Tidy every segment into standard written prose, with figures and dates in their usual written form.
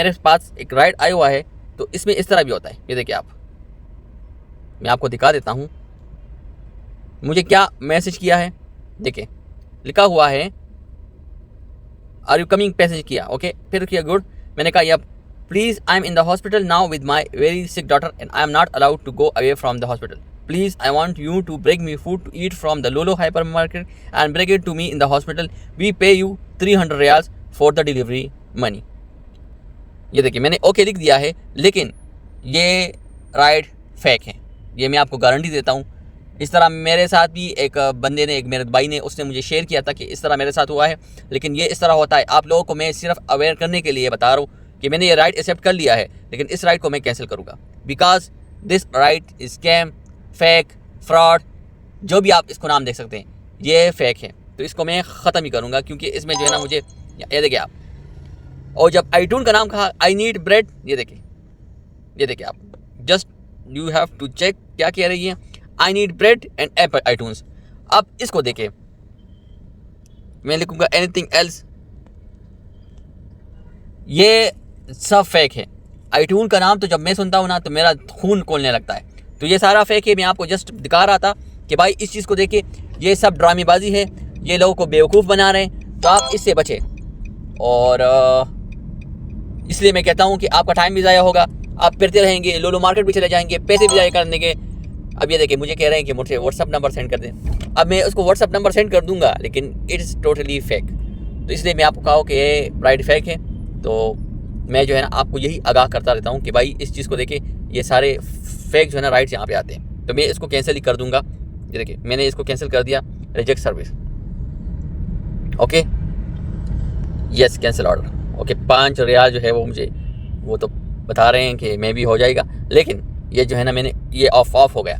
मेरे पास एक राइड आया हुआ है, तो इसमें इस तरह भी होता है। ये देखिए आप, मैं आपको दिखा देता हूँ मुझे क्या मैसेज किया है। देखिए लिखा हुआ है आर यू कमिंग पैसेज किया, ओके। फिर किया गुड, मैंने कहा या please I am in the hospital now with my very sick daughter and I am not allowed to go away from the hospital. Please, I want you to bring me food to eat from the Lolo hypermarket and bring it to me in the hospital. We pay you 300 riyals for the delivery money. ये देखिए मैंने okay लिख दिया है, लेकिन ये ride fake है, ये मैं आपको गारंटी देता हूँ। इस तरह मेरे साथ भी एक बंदे ने, एक मेरे भाई ने, उसने मुझे शेयर किया था कि इस तरह मेरे साथ हुआ है, लेकिन ये इस तरह होता है। आप लोगों को मैं सिर्फ अवेयर करने के लिए बता रहा हूँ कि मैंने ये राइड एक्सेप्ट कर लिया है, लेकिन इस राइड को मैं कैंसिल करूँगा, because this ride is scam, fake, fraud, जो भी आप इसको नाम देख सकते हैं, ये फेक है। तो इसको मैं ख़त्म ही करूँगा, क्योंकि इसमें जो है ना मुझे, ये देखिए आप, और जब आईटून का नाम कहा आई नीड ब्रेड, ये देखिए आप, just you have to check क्या कह रही है, I need bread and apple iTunes. अब इसको देखें, मैं लिखूँगा एनीथिंग एल्स, ये सब फेक है। आईटून का नाम तो जब मैं सुनता हूँ ना तो मेरा खून खोलने लगता है। तो ये सारा फेक है। मैं आपको जस्ट दिखा रहा था कि भाई इस चीज़ को देखिए, ये सब ड्रामेबाजी है, ये लोगों को बेवकूफ़ बना रहे हैं, तो आप इससे बचें। और इसलिए मैं कहता हूँ कि आपका टाइम भी ज़ाया होगा, आप फिरते रहेंगे, लोलो मार्केट भी चले जाएंगे, पैसे भी ज़ाया कर देंगे। अब ये देखिए मुझे कह रहे हैं कि मुझे व्हाट्सअप नंबर सेंड कर दें। अब मैं उसको व्हाट्सअप नंबर सेंड कर दूंगा, लेकिन इट्स टोटली फेक। तो इसलिए मैं आपको कहा कि ये राइड फेक है। तो मैं जो है ना आपको यही आगाह करता रहता हूँ कि भाई इस चीज़ को देखिए, ये सारे फेक जो है ना राइड्स यहाँ पे आते हैं। तो मैं इसको कैंसिल ही कर दूंगा। ये देखिए मैंने इसको कैंसिल कर दिया, reject service, okay, yes cancel order, okay. 5 riyal जो है वो मुझे वो तो बता रहे हैं कि मैं भी हो जाएगा, लेकिन ये जो है ना मैंने ये ऑफ हो गया।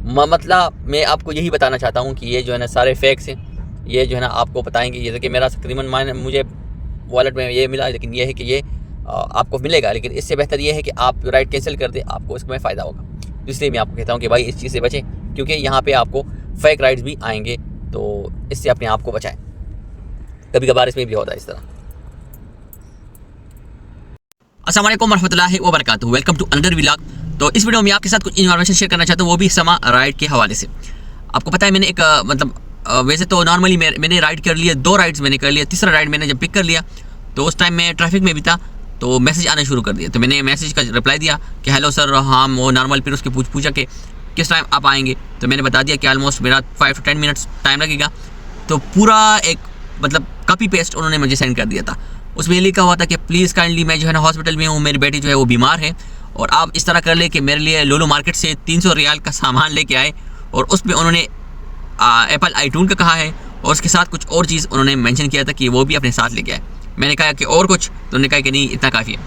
मतलब मैं आपको यही बताना चाहता हूँ कि ये जो है ना सारे फेक्स हैं। ये जो है ना आपको बताएंगे। ये देखिए मेरा तकरीबन मुझे वॉलेट में ये मिला, लेकिन ये है कि ये आपको मिलेगा, लेकिन इससे बेहतर ये है कि आप राइड कैंसिल कर दें, आपको इसमें फ़ायदा होगा। तो इसलिए मैं आपको कहता हूँ कि भाई इस चीज़ से बचें, क्योंकि यहाँ पे आपको फेक राइड्स भी आएंगे, तो इससे अपने आप को बचाएं। कभी कभार इसमें भी होता है इस तरह। अस्सलाम वालेकुम रहमतुल्लाहि व बरकातुहू, वेलकम टू अनदर व्लॉग। तो इस वीडियो में आपके साथ कुछ इन्फॉर्मेशन शेयर करना चाहता हूँ, वो भी समा राइड के हवाले से। आपको पता है मैंने एक वैसे तो नॉर्मली मैंने राइड कर लिया, 2 राइड्स मैंने कर लिया। तीसरा राइड मैंने जब पिक कर लिया तो उस टाइम मैं ट्रैफिक में भी था, तो मैसेज आने शुरू कर दिया। तो मैंने मैसेज का रिप्लाई दिया कि हेलो सर, हाँ वो नॉर्मल। फिर उसके पूछा कि किस टाइम आप आएंगे, तो मैंने बता दिया कि ऑलमोस्ट मेरा 5 to 10 मिनट्स टाइम लगेगा। तो पूरा एक मतलब कॉपी पेस्ट उन्होंने मुझे सेंड कर दिया था। उसमें लिखा हुआ था कि प्लीज़ काइंडली, मैं जो है ना हॉस्पिटल में हूँ, मेरी बेटी जो है वो बीमार है, और आप इस तरह कर ले कि मेरे लिए लोलो मार्केट से 300 रियाल का सामान लेके आए। और उसमें उन्होंने एप्पल आईटून का कहा है, और उसके साथ कुछ और चीज़ उन्होंने मेंशन किया था कि वो भी अपने साथ लेके आए। मैंने कहा कि और कुछ, तो उन्होंने कहा कि नहीं इतना काफ़ी है।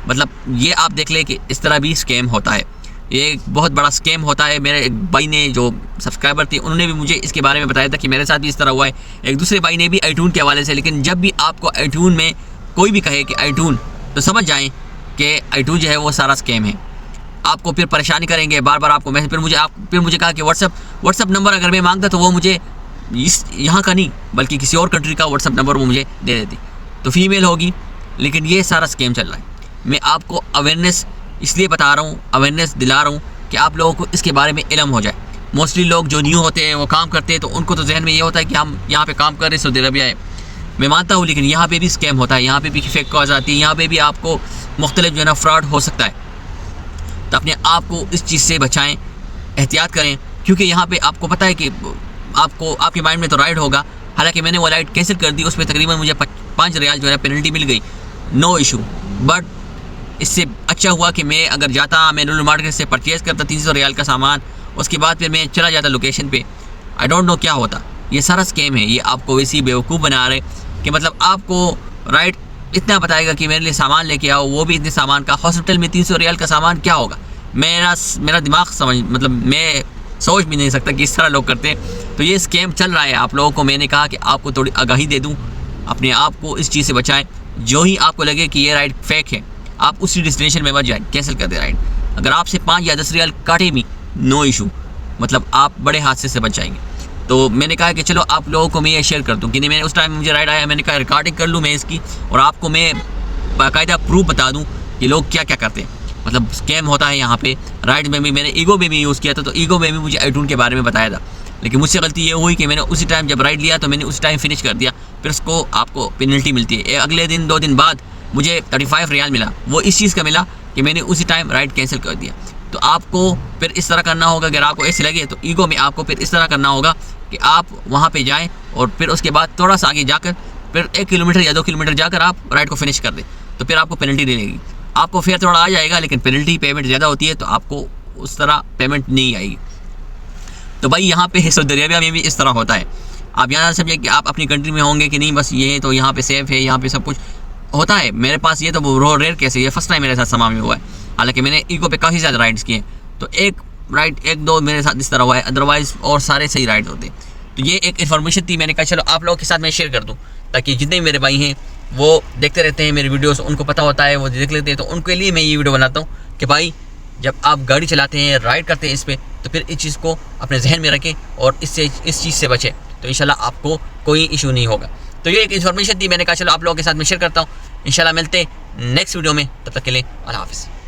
मतलब ये आप देख ले कि इस तरह भी स्कैम होता है, ये एक बहुत बड़ा स्कैम होता है। मेरे एक भाई ने जो सब्सक्राइबर थे उन्होंने भी मुझे इसके बारे में बताया था कि मेरे साथ भी इस तरह हुआ है। एक दूसरे भाई ने भी आईटून के हवाले से। लेकिन जब भी आपको आईटून में कोई भी कहे कि आईटून, तो समझ जाएँ कि आईटून जो है वो सारा स्कैम है। आपको फिर परेशानी करेंगे बार बार आपको मैसेज। फिर मुझे कहा कि व्हाट्सअप नंबर अगर मैं मांगता तो वो मुझे यहाँ का नहीं बल्कि किसी और कंट्री का व्हाट्सअप नंबर वो मुझे दे देती, तो फीमेल होगी। लेकिन ये सारा स्कैम चल रहा है। मैं आपको अवेयरनेस इसलिए बता रहा हूँ, अवेयरनेस दिला रहा हूँ कि आप लोगों को इसके बारे में इल्म हो जाए। मोस्टली लोग जो न्यू होते हैं वो काम करते हैं, तो उनको तो जहन में ये होता है कि हम यहाँ पे काम कर रहे हैं सऊदी अरबिया है। मैं मानता हूँ, लेकिन यहाँ पे भी स्कैम होता है, यहाँ पे भी फेक कॉल्स आती है, यहाँ पे भी आपको मुख्तलिफ जो है ना फ्रॉड हो सकता है। तो अपने आप को इस चीज़ से बचाएं, एहतियात करें, क्योंकि यहाँ पे आपको पता है कि आपको आपके माइंड में तो राइड होगा। हालांकि मैंने वो राइड कैंसिल कर दी, उसमें तकरीबन मुझे 5 रियाल जो है पेनल्टी मिल गई, नो इशू। बट इससे अच्छा हुआ कि मैं अगर जाता, मैं लोलो मार्केट से परचेज़ करता 300 रियाल का सामान, उसके बाद फिर मैं चला जाता लोकेशन पे, आई डोंट नो क्या होता। ये सारा स्कैम है। ये आपको वैसी बेवकूफ़ बना रहे कि मतलब आपको राइड इतना बताएगा कि मेरे लिए सामान लेके आओ, वो भी इतने सामान का। हॉस्पिटल में 300 रियाल का सामान क्या होगा? मेरा दिमाग मतलब मैं सोच भी नहीं सकता कि इस तरह लोग करते हैं। तो ये स्कैम चल रहा है। आप लोगों को मैंने कहा कि आपको थोड़ी आगाही दे दूं, अपने आप को इस चीज़ से बचाएं। जो ही आपको लगे कि ये राइड फेक है, आप उसी डेस्टिनेशन में मत जाएं, कैंसिल कर दे राइड। अगर आपसे 5 या 10 रियाल काटे भी, नो इशू, मतलब आप बड़े हादसे से बच जाएंगे। तो मैंने कहा कि चलो आप लोगों को मैं ये शेयर कर दूं कि नहीं, मैंने उस टाइम मुझे राइड आया, मैंने कहा रिकॉर्डिंग कर लूँ मैं इसकी, और आपको मैं बाकायदा प्रूफ बता दूँ कि लोग क्या क्या करते हैं। मतलब स्कैम होता है यहाँ पे। राइड में भी मैंने ईगो में भी यूज़ किया था, तो ईगो में भी मुझे iTunes के बारे में बताया था, लेकिन मुझसे गलती ये हुई कि मैंने उसी टाइम जब राइड लिया तो मैंने उसी टाइम फिनिश कर दिया, फिर उसको आपको पेनल्टी मिलती है। अगले दिन 2 दिन बाद मुझे 35 रियाल मिला, वो इस चीज़ का मिला कि मैंने उसी टाइम राइड कैंसिल कर दिया। तो आपको फिर इस तरह करना होगा, अगर आपको ऐसे लगे तो ईगो में आपको फिर इस तरह करना होगा कि आप वहाँ पे जाएं और फिर उसके बाद थोड़ा सा आगे जाकर फिर 1 किलोमीटर या 2 किलोमीटर जाकर आप राइड को फिनिश कर दें, तो फिर आपको पेनल्टी नहीं लगेगी। आपको फेयर थोड़ा आ जाएगा, लेकिन पेनल्टी पेमेंट ज़्यादा होती है, तो आपको उस तरह पेमेंट नहीं आएगी। तो भाई यहाँ पे सऊदी अरेबिया में भी इस तरह होता है। आप यहाँ समझिए कि आप अपनी कंट्री में होंगे कि नहीं बस ये तो यहाँ पे सेफ़ है, यहाँ पे सब कुछ होता है। मेरे पास ये तो वो रेयर केस है, ये फर्स्ट टाइम मेरे साथ समा में हुआ है। हालांकि मैंने ईगो पे काफ़ी ज़्यादा राइड्स किए हैं, तो एक राइड 1-2 मेरे साथ इस तरह हुआ है, अदरवाइज़ और सारे सही राइड होते हैं। तो ये एक इन्फॉर्मेशन थी, मैंने कहा चलो आप लोगों के साथ मैं शेयर कर दूँ, ताकि जितने भी मेरे भाई हैं वो देखते रहते हैं मेरी वीडियोस, उनको पता होता है, वो देख लेते हैं। तो उनके लिए मैं ये वीडियो बनाता हूँ कि भाई जब आप गाड़ी चलाते हैं, राइड करते हैं इस पर, तो फिर इस चीज़ को अपने जहन में रखें और इस चीज़ से बचें, तो इंशाल्लाह आपको कोई इशू नहीं होगा। तो ये एक इन्फॉर्मेशन थी, मैंने कहा चलो आप लोगों के साथ मैं शेयर करता हूँ। इंशाल्लाह मिलते हैं नेक्स्ट वीडियो में, तब तक के लिए अल्लाह हाफ़िज़।